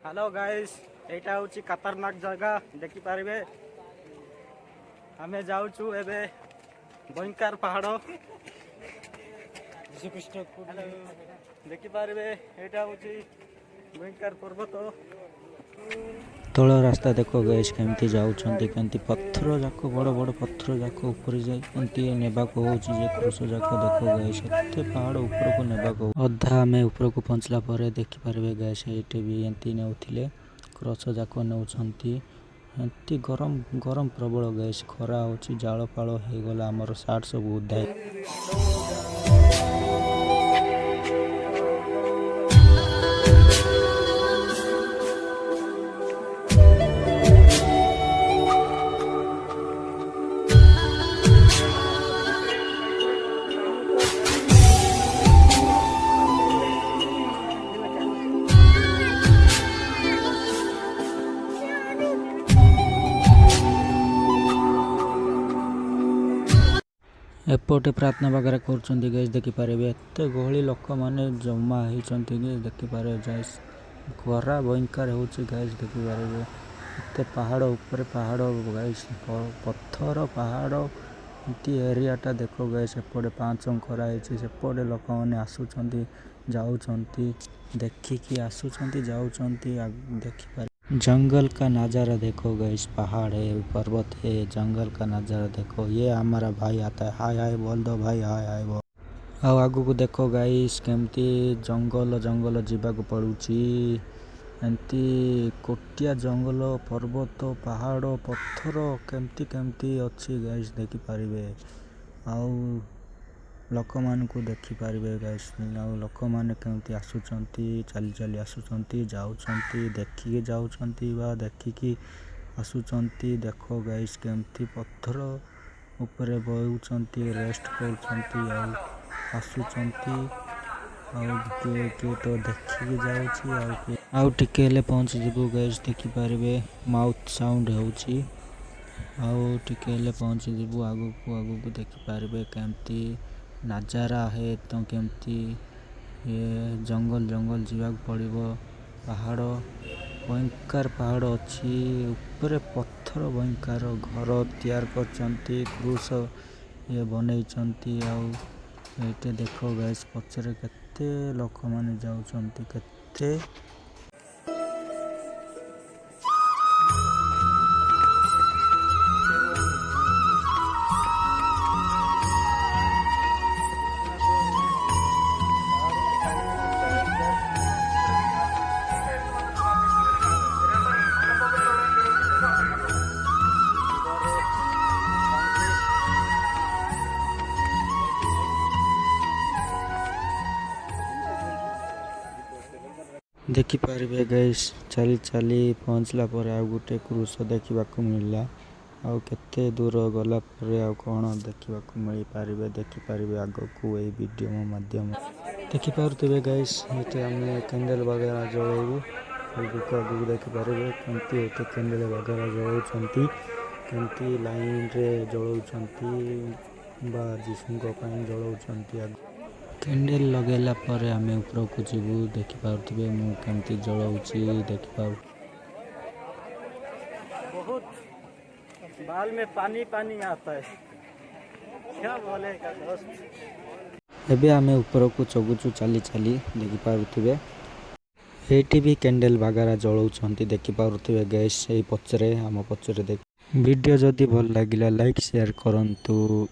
Hello guys एटा हूँ खतरनाक जगह देखिपारे आम जाऊँ एबे भयंकर पहाड़ देखिपारे एटा हूँ भयंकर पर्वत तल रास्ता देख गैस केमती जाऊँगी केमती पत्थर जाक बड़ बड़ पत्थर जाक ऊपर जाती नेबाक हो क्रूस जाक देख गैस एत पहाड़ ऊपर को नेबाक अधा आम ऊपर को पहुँचला देखिपारे गैस ये भी एमती नौले क्रस जाक नौकरी एमती गरम गरम प्रबल गैस खरा हो जाल पाल हो गला आमर सार्ट सब उदा एपटे प्रार्थना वगैरह कर गैस देखिपारे एत गहली लोक मैंने जमा होती देखिपारे गैस खरा भयंकर हो गैस देखिपारे एत पहाड़ ऊपर पहाड़ गैस पत्थर पहाड़ एमती एरियाटा देख गैस एपटे पाँच कराई सेपटे लोक मैंने आसुँच जाऊँच देखिकी आसुँच जाऊँच देखिपारे जंगल का नज़ारा देखो गैस पहाड़ है पर्वत है जंगल का नज़ारा देखो ये हमारा भाई आता है हाय हाय बोल दो भाई हाय हाय बोल आओ आगु को देखो गैस केमती जंगल जंगल जीवाक पड़ुची एमती कोटिया जंगल पर्वत पहाड़ पत्थर केमती केमती अच्छी गैस देखिपारे आउ लोक मान को देखिपारे गैस लोक मैंने केमती आसुँच चली चली आसुँच जाऊँच देखिकी जाऊँच देखिकी आसुँच देख गैस केमती पत्थर उपरे बहुँच रेस्ट कर आसुँच किए तो देखिकी जाऊँच आउ टिके पहुँच जीवु गैस देखिपारे माउथ साउंड होची आउ टिके पहुँच जीवु आगू देखिपारे केमती नज़ारा है तो केमती ये जंगल जंगल जीवाक पड़ो पहाड़ भयंकर पहाड़ अच्छी ऊपर पत्थर भयंकर घर तैयार कर क्रूस ये बनई ये देख गैस पचरे केते लोक माने जाउछंती केते देखिपारे गैस चली चली पहुँचला आ गोटे क्रूस देखा मिलला आउ केते दूर गला कौन देखा मिल पारे देखिपारे आग को ये वीडियो माध्यम देखिपे गैस ये आम कैंडल वगैरह जलैबू आगे देखिपारे कमती कैंडल वगैरह जलाऊँ कमती लाइन रे जलाऊँ जीशु जलाऊँ कैंडल लगेला पर आम ऊपर को जीवु देखिपे मुझे जलाऊँगी देखिपार बहुत बाल में पानी पानी आता है क्या बोलेगा दोस्त एबे आम ऊपर को चगुचु चली चली देखिपे ये भी कैंडल वगैरह जलाऊँ देखिपे गैस पचरे आम पचरे देख वीडियो जदि भल लगिला लाइक शेयर करंतु।